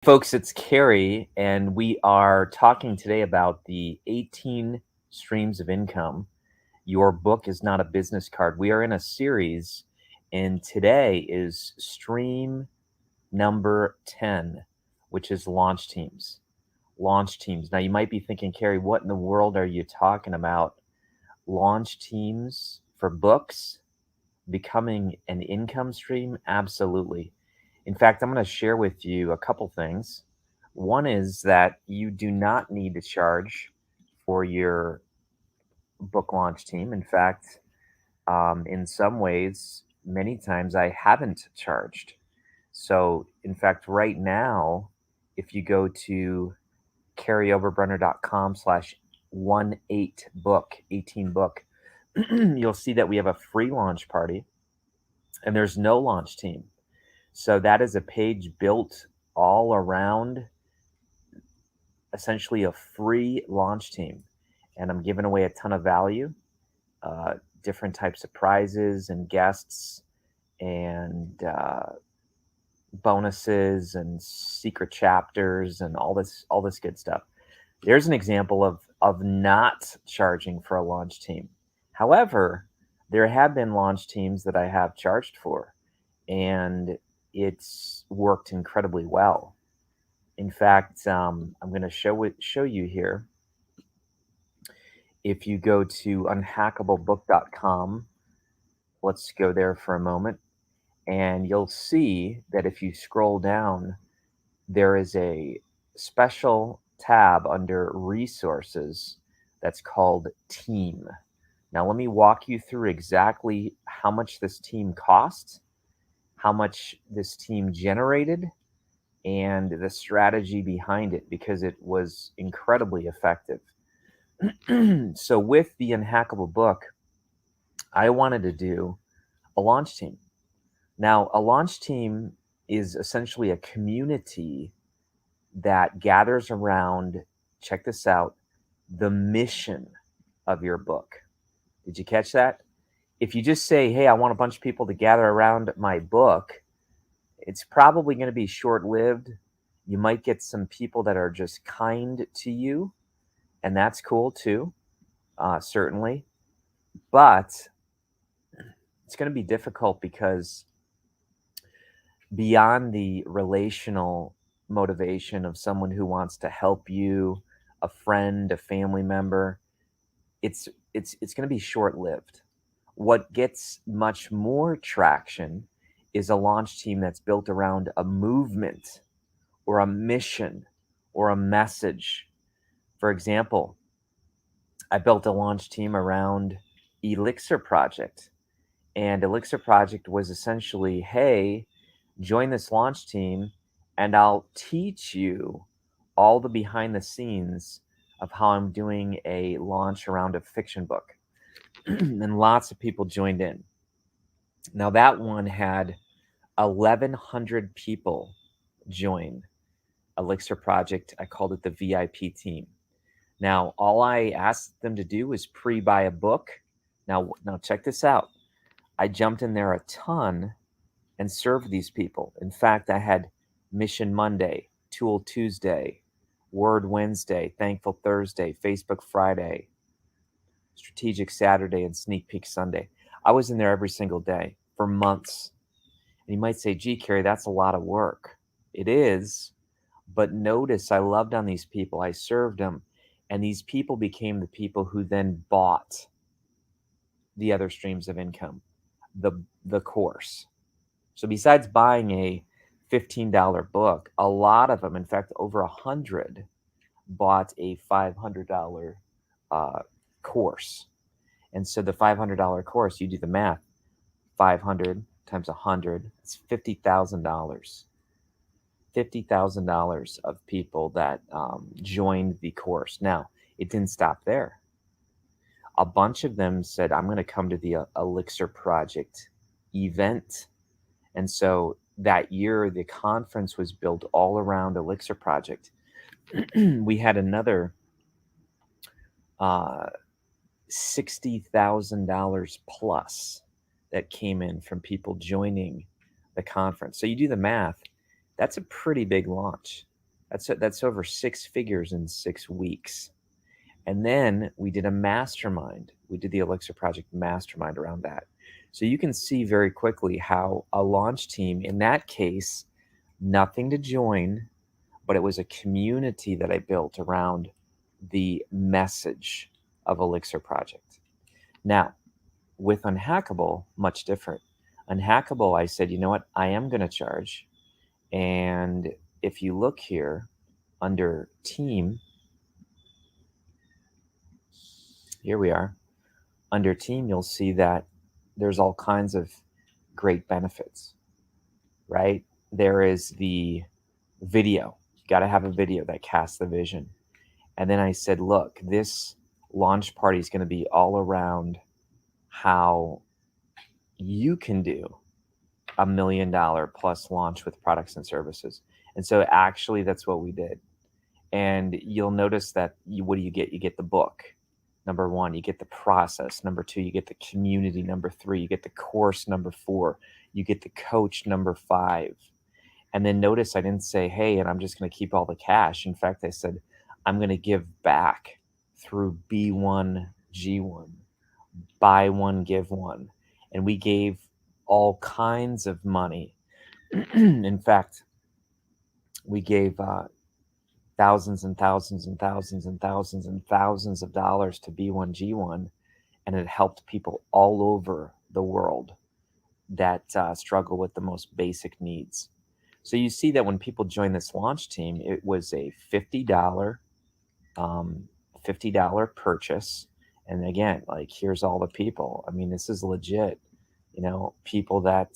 Folks, it's Kary, and we are talking today about the 18 streams of income. Your book is not a business card. We are in a series, and today is stream number 10, which is launch teams. Launch teams. Now, you might be thinking, Kary, what in the world are you talking about? Launch teams for books becoming an income stream? Absolutely. In fact, I'm going to share with you a couple things. One is that you do not need to charge for your book launch team. In fact, in some ways, many times I haven't charged. So, in fact, right now, if you go to karyoverbrunner.com/18book, 18 book, you'll see that we have a free launch party and there's no launch team. So that is a page built all around essentially a free launch team. And I'm giving away a ton of value, different types of prizes and guests and bonuses and secret chapters and all this good stuff. There's an example of not charging for a launch team. However, there have been launch teams that I have charged for, and it's worked incredibly well. In fact, I'm going to show you here. If you go to unhackablebook.com, let's go there for a moment, and you'll see that if you scroll down, there is a special tab under resources that's called team. Now, let me walk you through exactly how much this team cost, how much this team generated, and the strategy behind it, because it was incredibly effective. So with the Unhackable book, I wanted to do a launch team. Now, a launch team is essentially a community that gathers around, check this out, the mission of your book. Did you catch that? If you just say, hey, I want a bunch of people to gather around my book, it's probably going to be short-lived. You might get some people that are just kind to you, and that's cool too, certainly. But it's going to be difficult because beyond the relational motivation of someone who wants to help you, a friend, a family member, it's going to be short-lived. What gets much more traction is a launch team that's built around a movement or a mission or a message. For example, I built a launch team around Elixir Project. And Elixir Project was essentially, hey, join this launch team and I'll teach you all the behind the scenes of how I'm doing a launch around a fiction book. And lots of people joined in. Now that one had 1,100 people join Elixir Project. I called it the VIP team. Now, all I asked them to do was pre-buy a book. Now check this out. I jumped in there a ton and served these people. In fact, I had Mission Monday, Tool Tuesday, Word Wednesday, Thankful Thursday, Facebook Friday, Strategic Saturday, and Sneak Peek Sunday. I was in there every single day for months. And you might say, gee, Kary, that's a lot of work. It is, but notice I loved on these people. I served them, and these people became the people who then bought the other streams of income, the course. So besides buying a $15 book, a lot of them, in fact, over 100, bought a $500 course. And so the $500 course, you do the math, 500 times 100, it's $50,000. $50,000 of people that joined the course. Now, it didn't stop there. A bunch of them said, I'm going to come to the Elixir Project event. And so that year, the conference was built all around Elixir Project. We had another $60,000 plus that came in from people joining the conference. So you do the math, that's a pretty big launch. That's over 6 figures in 6 weeks. And then we did a mastermind. We did the Elixir Project mastermind around that. So you can see very quickly how a launch team, in that case, nothing to join, but it was a community that I built around the message of Elixir Project. Now, with Unhackable, much different. Unhackable, I said, you know what? I am going to charge. And if you look here under team, here we are. Under team, you'll see that there's all kinds of great benefits, right? There is the video. You got to have a video that casts the vision. And then I said, look, this launch party is going to be all around how you can do $1 million plus launch with products and services. And so actually that's what we did. And you'll notice that what do you get? You get the book. Number 1, you get the process. Number 2, you get the community. Number 3, you get the course. Number 4, you get the coach. Number 5. And then notice I didn't say, hey, and I'm just going to keep all the cash. In fact, I said, I'm going to give back through B1, G1, buy one, give one. And we gave all kinds of money. In fact, we gave thousands and thousands and thousands and thousands and thousands of dollars to B1, G1, and it helped people all over the world that struggle with the most basic needs. So you see that when people join this launch team, it was a $50 purchase. And again, like, here's all the people. I mean, this is legit. You know, people that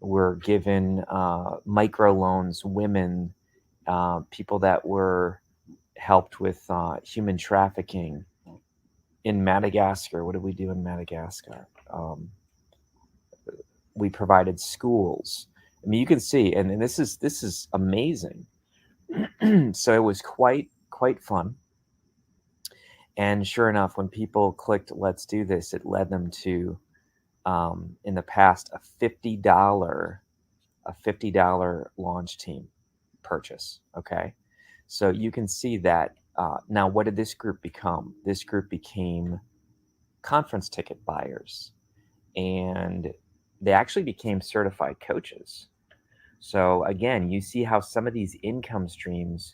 were given microloans, women, people that were helped with human trafficking in Madagascar. What did we do in Madagascar? We provided schools. I mean, you can see, and this is amazing. So it was quite fun. And sure enough, when people clicked "Let's do this," it led them to, in the past, a $50 launch team purchase. Okay, so you can see that. Now, what did this group become? This group became conference ticket buyers, and they actually became certified coaches. So again, you see how some of these income streams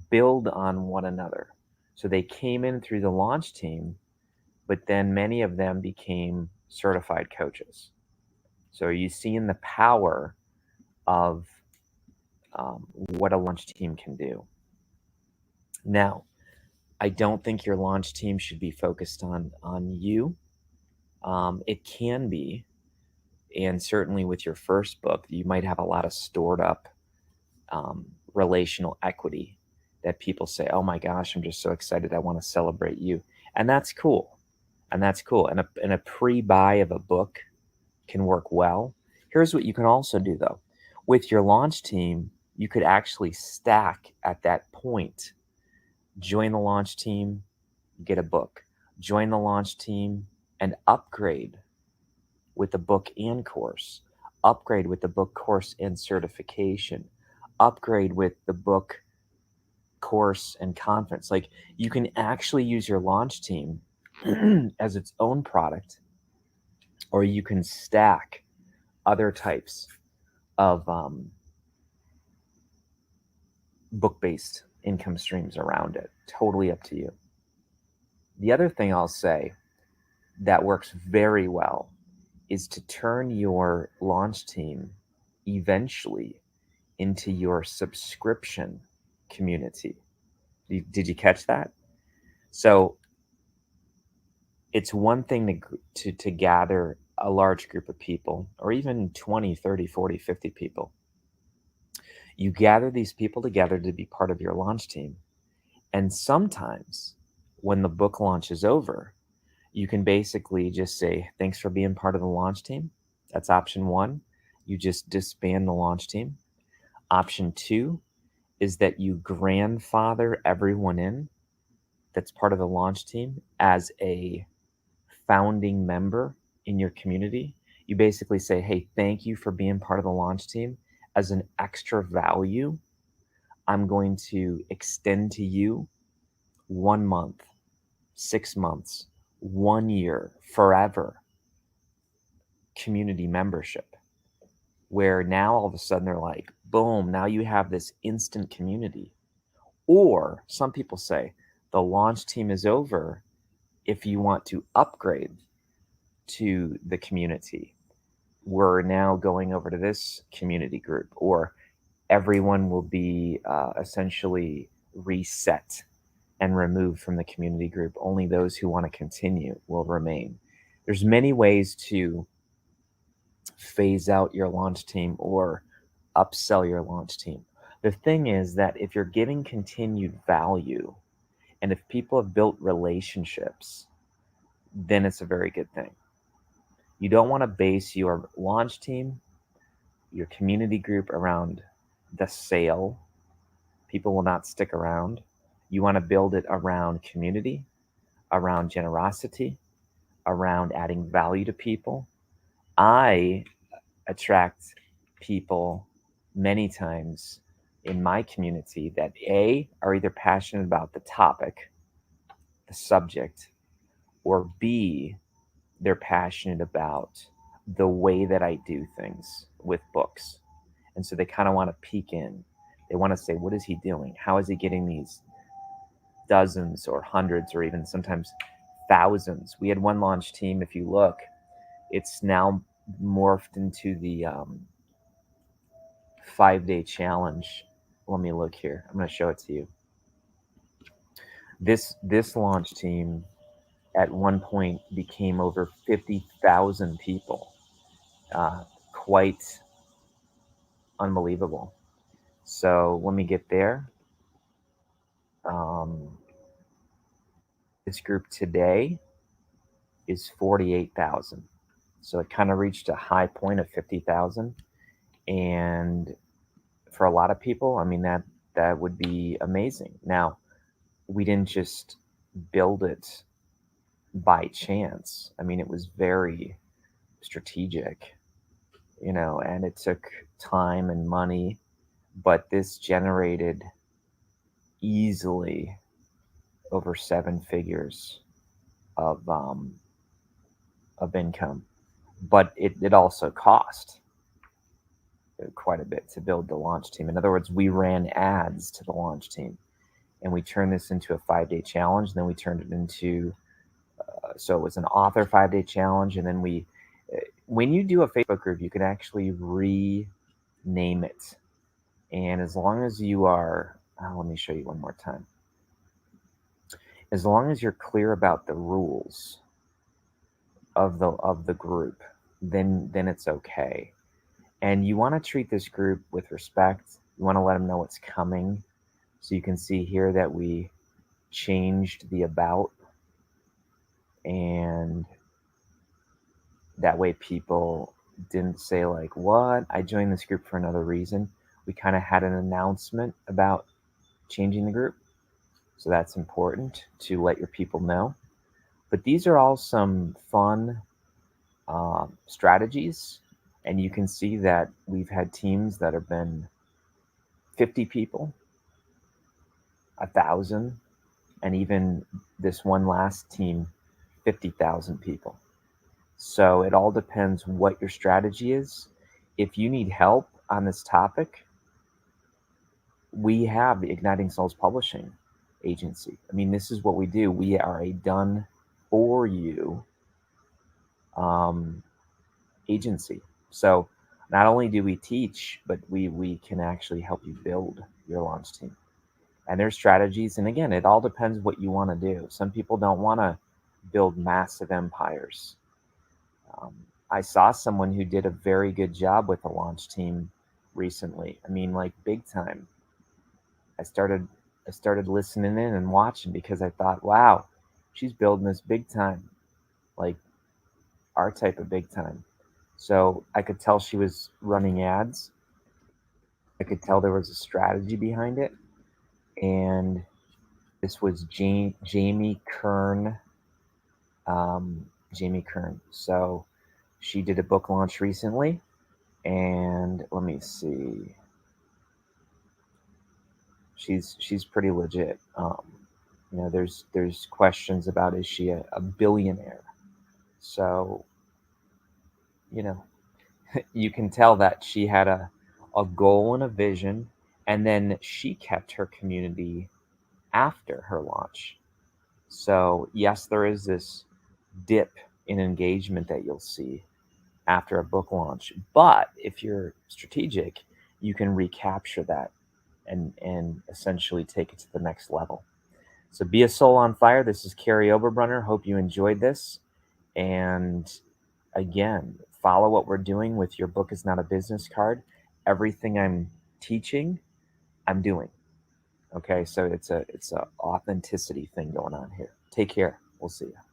build on one another. So they came in through the launch team, but then many of them became certified coaches. So are you seeing the power of what a launch team can do? Now, I don't think your launch team should be focused on you. It can be, and certainly with your first book, you might have a lot of stored up relational equity that people say, oh my gosh, I'm just so excited, I want to celebrate you. And that's cool. And a pre-buy of a book can work well. Here's what you can also do, though. With your launch team, you could actually stack at that point. Join the launch team, get a book. Join the launch team and upgrade with the book and course. Upgrade with the book, course, and certification. Upgrade with the book, course, and conference. Like, you can actually use your launch team as its own product, or you can stack other types of book-based income streams around it. Totally up to you. The other thing I'll say that works very well is to turn your launch team eventually into your subscription community. Did you catch that? So it's one thing to gather a large group of people, or even 20, 30, 40, 50 people. You gather these people together to be part of your launch team. And sometimes when the book launch is over, you can basically just say, thanks for being part of the launch team. That's option 1. You just disband the launch team. Option 2 is that you grandfather everyone in that's part of the launch team as a founding member in your community. You basically say, hey, thank you for being part of the launch team. As an extra value, I'm going to extend to you 1 month, 6 months, 1 year, forever community membership, where now all of a sudden they're like, boom, now you have this instant community. Or some people say the launch team is over if you want to upgrade to the community. We're now going over to this community group, or everyone will be essentially reset and removed from the community group. Only those who want to continue will remain. There's many ways to phase out your launch team or upsell your launch team. The thing is that if you're giving continued value and if people have built relationships, then it's a very good thing. You don't want to base your launch team, your community group around the sale. People will not stick around. You want to build it around community, around generosity, around adding value to people. I attract people many times in my community that A, are either passionate about the topic, the subject, or B, they're passionate about the way that I do things with books. And so they kind of want to peek in. They want to say, what is he doing? How is he getting these dozens or hundreds or even sometimes thousands? We had one launch team, if you look, it's now morphed into the 5-day challenge. Let me look here. I'm going to show it to you. This launch team at one point became over 50,000 people. Quite unbelievable. So when we get there, this group today is 48,000. So it kind of reached a high point of 50,000. And for a lot of people, I mean, that would be amazing. Now, we didn't just build it by chance. I mean, it was very strategic, and it took time and money, but this generated easily over 7 figures of income. But it also cost quite a bit to build the launch team. In other words, we ran ads to the launch team, and we turned this into a 5-day challenge. And then we turned it into so it was an author 5-day challenge, and then when you do a Facebook group, you can actually rename it. And as long as you are, let me show you one more time. As long as you're clear about the rules of the group, then it's okay. And you want to treat this group with respect. You want to let them know what's coming. So you can see here that we changed the about, and that way people didn't say like, what? I joined this group for another reason. We kind of had an announcement about changing the group. So that's important to let your people know. But these are all some fun strategies. And you can see that we've had teams that have been 50 people, 1,000, and even this one last team, 50,000 people. So it all depends what your strategy is. If you need help on this topic, we have the Igniting Souls Publishing Agency. I mean, this is what we do. We are a done for you agency. So not only do we teach, but we can actually help you build your launch team. And there's strategies. And again, it all depends what you want to do. Some people don't want to build massive empires. I saw someone who did a very good job with the launch team recently. I mean, like big time. I started listening in and watching because I thought, wow, she's building this big time, like our type of big time. So I could tell she was running ads. I could tell there was a strategy behind it. And this was Jamie Kern. Jamie Kern. So she did a book launch recently. And let me see. She's pretty legit. There's questions about, is she a billionaire? So, you know, you can tell that she had a goal and a vision, and then she kept her community after her launch. So yes, there is this dip in engagement that you'll see after a book launch, but if you're strategic, you can recapture that and essentially take it to the next level. So be a soul on fire. This is Kary Oberbrunner. Hope you enjoyed this. And again, follow what we're doing with Your Book Is Not a Business Card. Everything I'm teaching, I'm doing. Okay, so it's a authenticity thing going on here. Take care. We'll see you.